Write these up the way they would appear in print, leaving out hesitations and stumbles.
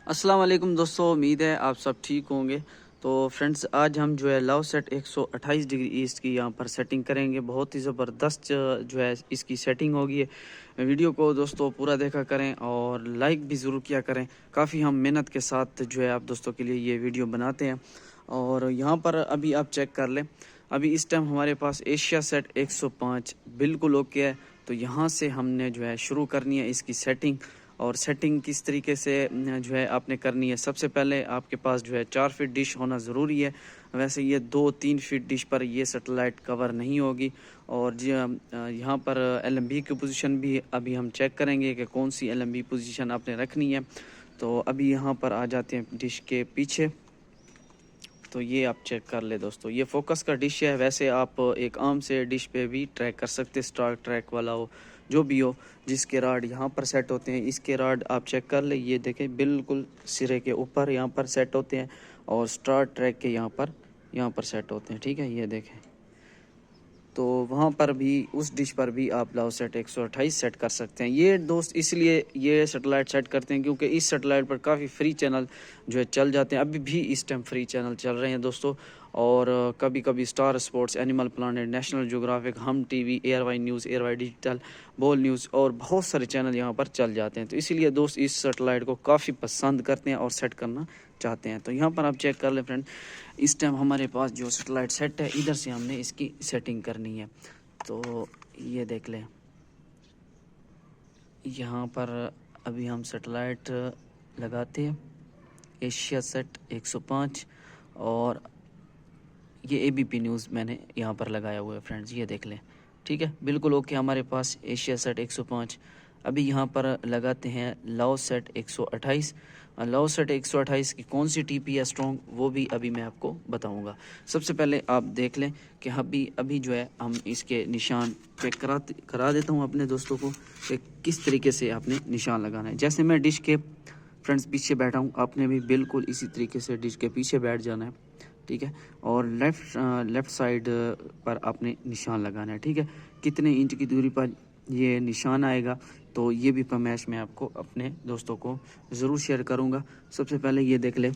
अस्सलाम वालेकुम दोस्तों, उम्मीद है आप सब ठीक होंगे। तो फ्रेंड्स, आज हम जो है लव सेट 128 डिग्री ईस्ट की यहाँ पर सेटिंग करेंगे। बहुत ही ज़बरदस्त जो है इसकी सेटिंग होगी। वीडियो को दोस्तों पूरा देखा करें और लाइक भी ज़रूर किया करें। काफ़ी हम मेहनत के साथ जो है आप दोस्तों के लिए ये वीडियो बनाते हैं। और यहाँ पर अभी आप चेक कर लें, अभी इस टाइम हमारे पास एशिया सेट 105 बिल्कुल ओके है। तो यहाँ से हमने जो है शुरू करनी है इसकी सेटिंग। और सेटिंग किस तरीके से जो है आपने करनी है, सबसे पहले आपके पास जो है 4 फीट डिश होना ज़रूरी है। वैसे ये 2-3 फीट डिश पर ये सैटेलाइट कवर नहीं होगी। और जी यहाँ पर LMB की पोजीशन भी अभी हम चेक करेंगे कि कौन सी LMB पोजीशन आपने रखनी है। तो अभी यहाँ पर आ जाते हैं डिश के पीछे। तो ये आप चेक कर ले दोस्तों, ये फोकस का डिश है। वैसे आप एक आम से डिश पे भी ट्रैक कर सकते, स्टार ट्रैक वाला हो जो भी हो, जिसके राड यहाँ पर सेट होते हैं। इसके राड आप चेक कर ले, ये देखें बिल्कुल सिरे के ऊपर यहाँ पर सेट होते हैं और स्टार ट्रैक के यहाँ पर सेट होते हैं। ठीक है, ये देखें। तो वहाँ पर भी उस डिश पर भी आप लव सेट 128 सेट कर सकते हैं। ये दोस्त इसलिए ये सैटेलाइट सेट करते हैं क्योंकि इस सैटेलाइट पर काफ़ी फ्री चैनल जो है चल जाते हैं। अभी भी इस टाइम फ्री चैनल चल रहे हैं दोस्तों। और कभी कभी Star Sports, Animal Planet, National Geographic, Hum TV, ARY News, ARY Digital, Bol News और बहुत सारे चैनल यहाँ पर चल जाते हैं। तो इसीलिए दोस्त इस सैटेलाइट को काफ़ी पसंद करते हैं और सेट करना चाहते हैं। तो यहाँ पर आप चेक कर लें फ्रेंड, इस टाइम हमारे पास जो सैटेलाइट सेट है, इधर से हमने इसकी सेटिंग करनी है। तो ये देख लें, यहाँ पर अभी हम सैटेलाइट लगाते हैं एशिया सेट 105। और ये ABP न्यूज़ मैंने यहाँ पर लगाया हुआ है फ्रेंड्स, ये देख लें। ठीक है, बिल्कुल ओके हमारे पास एशिया सेट 105। अभी यहाँ पर लगाते हैं लव सेट 128। लव सेट 128 की कौन सी TP है स्ट्रॉन्ग, वो भी अभी मैं आपको बताऊंगा। सबसे पहले आप देख लें कि अभी जो है हम इसके निशान चेक करा देता हूँ अपने दोस्तों को कि किस तरीके से आपने निशान लगाना है। जैसे मैं डिश के फ्रेंड्स पीछे बैठा हूँ, आपने भी बिल्कुल इसी तरीके से डिश के पीछे बैठ जाना है। ठीक है, और लेफ़्ट साइड पर आपने निशान लगाना है। ठीक है, कितने इंच की दूरी पर ये निशान आएगा, तो ये भी फरमाइश मैं आपको अपने दोस्तों को ज़रूर शेयर करूंगा। सबसे पहले ये देख ले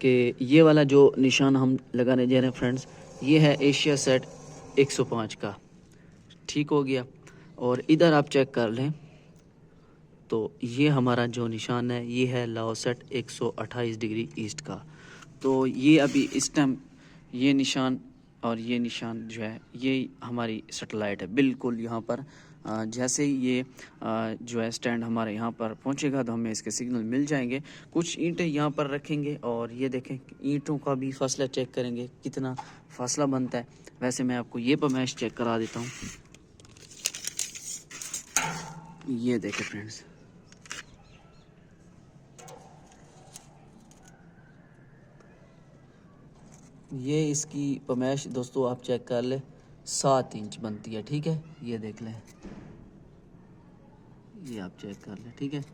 कि ये वाला जो निशान हम लगाने जा रहे हैं फ्रेंड्स, ये है एशिया सेट 105 का। ठीक हो गया। और इधर आप चेक कर लें, तो ये हमारा जो निशान है ये है लव सेट 128 डिग्री ईस्ट का। तो ये अभी इस टाइम ये निशान और ये निशान जो है ये हमारी सैटेलाइट है बिल्कुल यहाँ पर। जैसे ही ये जो है स्टैंड हमारे यहाँ पर पहुँचेगा तो हमें इसके सिग्नल मिल जाएंगे। कुछ ईंटें यहाँ पर रखेंगे और ये देखें, ईंटों का भी फासला चेक करेंगे कितना फासला बनता है। वैसे मैं आपको ये पैमाइश चेक करा देता हूँ, ये देखें फ्रेंड्स। ये इसकी पैमाइश दोस्तों आप चेक कर ले, 7 इंच बनती है। ठीक है, ये देख लें, ये आप चेक कर लें। ठीक है,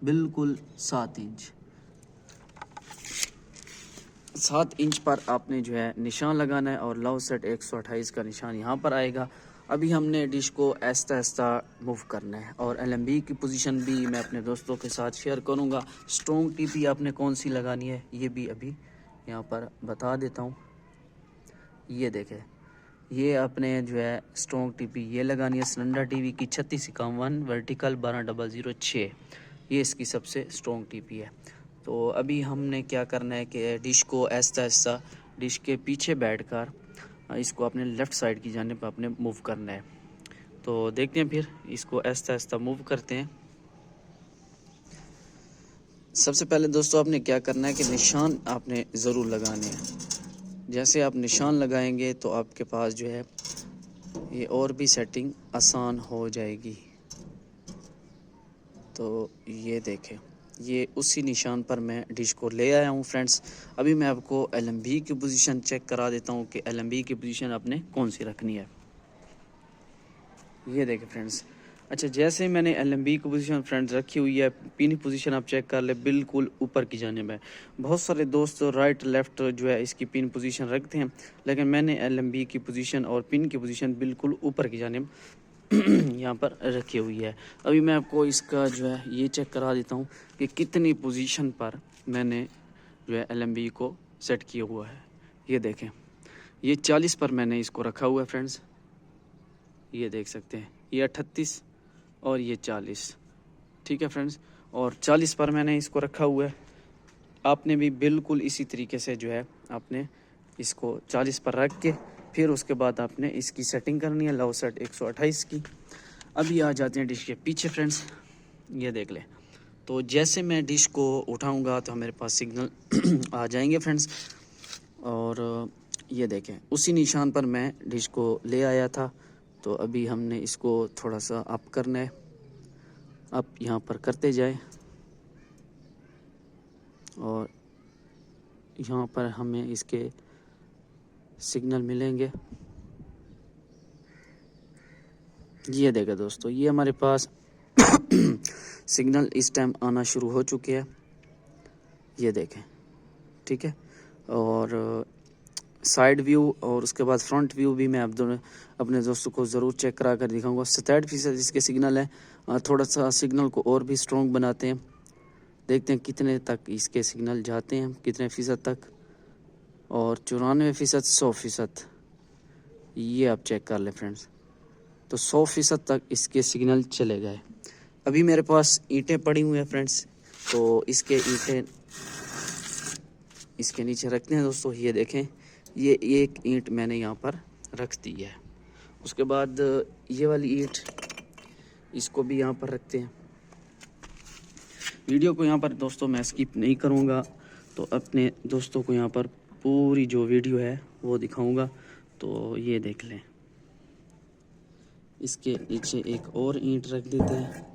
बिल्कुल 7 इंच। 7 इंच पर आपने जो है निशान लगाना है और लव सेट 128 का निशान यहाँ पर आएगा। अभी हमने डिश को आहिस्ता आहिस्ता मूव करना है और LMB की पोजीशन भी मैं अपने दोस्तों के साथ शेयर करूँगा। स्ट्रॉन्ग TP आपने कौन सी लगानी है ये भी अभी यहाँ पर बता देता हूँ। ये देखें, ये अपने जो है स्ट्रॉन्ग TP ये लगानी है सिलेंडर TV की 3651 वर्टिकल 12006। ये इसकी सबसे स्ट्रॉन्ग TP है। तो अभी हमने क्या करना है कि डिश को आहिस्ता आहिस्ता डिश के पीछे बैठकर इसको अपने लेफ़्ट साइड की जानिब अपने मूव करना है। तो देखते हैं, फिर इसको आहिस्ता आहिस्ता मूव करते हैं। सबसे पहले दोस्तों आपने क्या करना है कि निशान आपने ज़रूर लगाने हैं। जैसे आप निशान लगाएंगे तो आपके पास जो है ये और भी सेटिंग आसान हो जाएगी। तो ये देखें, ये उसी निशान पर मैं डिश को ले आया हूँ फ्रेंड्स। अभी मैं आपको LMB की पोजीशन चेक करा देता हूँ कि LMB की पोजीशन आपने कौन सी रखनी है। ये देखें फ्रेंड्स, अच्छा जैसे मैंने LMB की पोजीशन फ्रेंड्स रखी हुई है, पिन पोजीशन आप चेक कर ले बिल्कुल ऊपर की जानिब है। बहुत सारे दोस्त राइट लेफ़्ट जो है इसकी पिन पोजीशन रखते हैं, लेकिन मैंने LMB की पोजीशन और पिन की पोजीशन बिल्कुल ऊपर की जानिब यहाँ पर रखी हुई है। अभी मैं आपको इसका जो है ये चेक करा देता हूँ कि कितनी पोजीशन पर मैंने जो है LMB को सेट किया हुआ है। ये देखें, ये 40 पर मैंने इसको रखा हुआ है फ्रेंड्स, ये देख सकते हैं, ये 38 और ये 40, ठीक है फ्रेंड्स, और 40 पर मैंने इसको रखा हुआ है। आपने भी बिल्कुल इसी तरीके से जो है आपने इसको 40 पर रख के फिर उसके बाद आपने इसकी सेटिंग करनी है लव सेट 128 की। अभी आ जाते हैं डिश के पीछे फ्रेंड्स, ये देख लें। तो जैसे मैं डिश को उठाऊंगा तो मेरे पास सिग्नल आ जाएंगे फ्रेंड्स, और ये देखें उसी निशान पर मैं डिश को ले आया था। तो अभी हमने इसको थोड़ा सा अप करना है, अप यहाँ पर करते जाए और यहाँ पर हमें इसके सिग्नल मिलेंगे। ये देखें दोस्तों, ये हमारे पास सिग्नल इस टाइम आना शुरू हो चुके हैं, ये देखें, ठीक है। और साइड व्यू और उसके बाद फ्रंट व्यू भी मैं अब दोनों अपने दोस्तों को ज़रूर चेक करा कर दिखाऊंगा। 67% इसके सिग्नल है। थोड़ा सा सिग्नल को और भी स्ट्रॉन्ग बनाते हैं, देखते हैं कितने तक इसके सिग्नल जाते हैं, कितने फ़ीसद तक। और 94%, 100%, ये आप चेक कर लें फ्रेंड्स। तो 100% तक इसके सिग्नल चले गए। अभी मेरे पास ईंटें पड़ी हुई हैं फ्रेंड्स, तो इसके ईंटें इसके नीचे रखते हैं दोस्तों। ये देखें, ये एक ईंट मैंने यहाँ पर रख दी है। उसके बाद ये वाली ईंट, इसको भी यहाँ पर रखते हैं। वीडियो को यहाँ पर दोस्तों मैं स्किप नहीं करूँगा, तो अपने दोस्तों को यहाँ पर पूरी जो वीडियो है वो दिखाऊँगा। तो ये देख लें, इसके नीचे एक और ईंट रख देते हैं।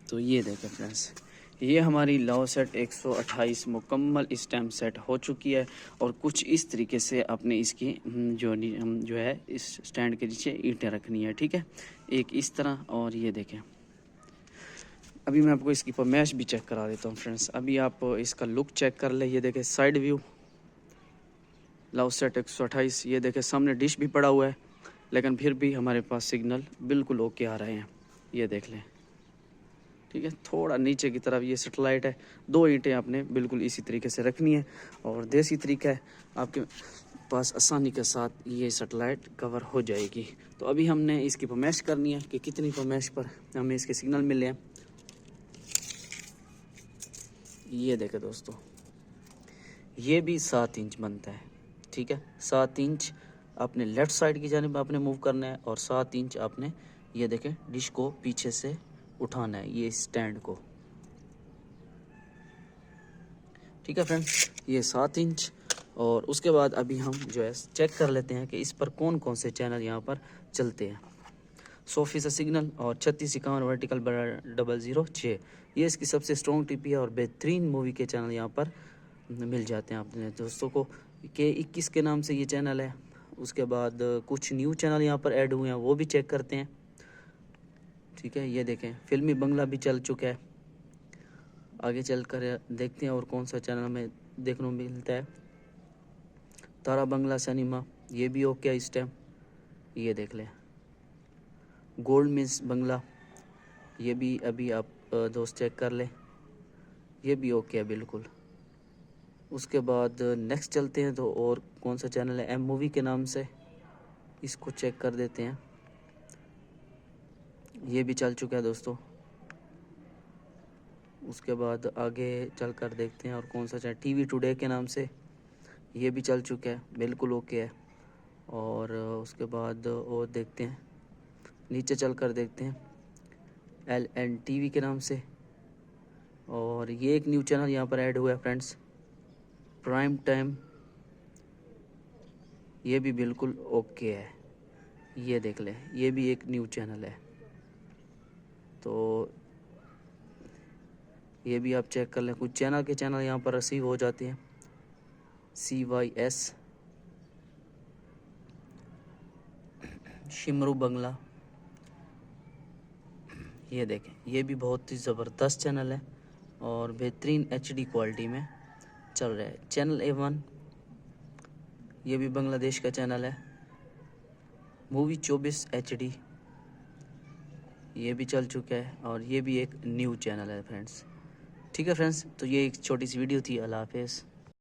तो ये देखें फ्रेंड्स, ये हमारी लव सेट 128 मुकम्मल इस टाइम सेट हो चुकी है। और कुछ इस तरीके से आपने इसकी जो है इस स्टैंड के नीचे ईंटें रखनी है, ठीक है, एक इस तरह। और ये देखें, अभी मैं आपको इसकी फरमाइश भी चेक करा देता हूँ फ्रेंड्स। अभी आप इसका लुक चेक कर ले। ये देखें साइड व्यू लव सेट 128, ये देखें सामने डिश भी पड़ा हुआ है, लेकिन फिर भी हमारे पास सिग्नल बिल्कुल ओके आ रहे हैं, ये देख लें, ठीक है। थोड़ा नीचे की तरफ ये सेटेलाइट है, 2 ईंटें आपने बिल्कुल इसी तरीके से रखनी है। और देसी तरीका है, आपके पास आसानी के साथ ये सेटेलाइट कवर हो जाएगी। तो अभी हमने इसकी फरमाइश करनी है कि कितनी फरमाइश पर हमें इसके सिग्नल मिले हैं। ये देखें दोस्तों, ये भी 7 इंच बनता है, ठीक है। 7 इंच आपने लेफ़्ट साइड की जानिब आपने मूव करना है, और 7 इंच आपने ये देखें डिश को पीछे से उठाना है, ये स्टैंड को, ठीक है फ्रेंड्स, ये 7 इंच। और उसके बाद अभी हम जो है चेक कर लेते हैं कि इस पर कौन कौन से चैनल यहाँ पर चलते हैं। 100% सिग्नल और 3651 वर्टिकल 006, ये इसकी सबसे स्ट्रॉन्ग टीपी है। और बेहतरीन मूवी के चैनल यहाँ पर मिल जाते हैं अपने दोस्तों को। K21 के नाम से ये चैनल है। उसके बाद कुछ न्यू चैनल यहाँ पर ऐड हुए हैं, वो भी चेक करते हैं, ठीक है। ये देखें फिल्मी बंगला भी चल चुका है। आगे चल कर देखते हैं और कौन सा चैनल हमें देखने को मिलता है। तारा बंगला सिनेमा, ये भी ओके है इस टाइम, ये देख लें। गोल्ड मिस बंगला, ये भी अभी आप दोस्त चेक कर लें, ये भी ओके है बिल्कुल। उसके बाद नेक्स्ट चलते हैं, तो और कौन सा चैनल है, M मूवी के नाम से, इसको चेक कर देते हैं, ये भी चल चुका है दोस्तों। उसके बाद आगे चल कर देखते हैं और कौन सा चैनल, TV टुडे के नाम से, ये भी चल चुका है, बिल्कुल ओके है। और उसके बाद और देखते हैं, नीचे चल कर देखते हैं, LN TV के नाम से। और ये एक न्यू चैनल यहाँ पर ऐड हुआ है फ्रेंड्स, प्राइम टाइम, ये भी बिल्कुल ओके है, ये देख लें, ये भी एक न्यू चैनल है। तो ये भी आप चेक कर लें। कुछ चैनल के चैनल यहाँ पर रिसीव हो जाते हैं, CYS, शिमरू बंगला, ये देखें, ये भी बहुत ही ज़बरदस्त चैनल है और बेहतरीन HD क्वालिटी में चल रहा है। चैनल A1, ये भी बांग्लादेश का चैनल है, मूवी 24 HD ये भी चल चुका है, और ये भी एक न्यू चैनल है फ्रेंड्स। ठीक है फ्रेंड्स, तो ये एक छोटी सी वीडियो थी। अल्लाह हाफिज़।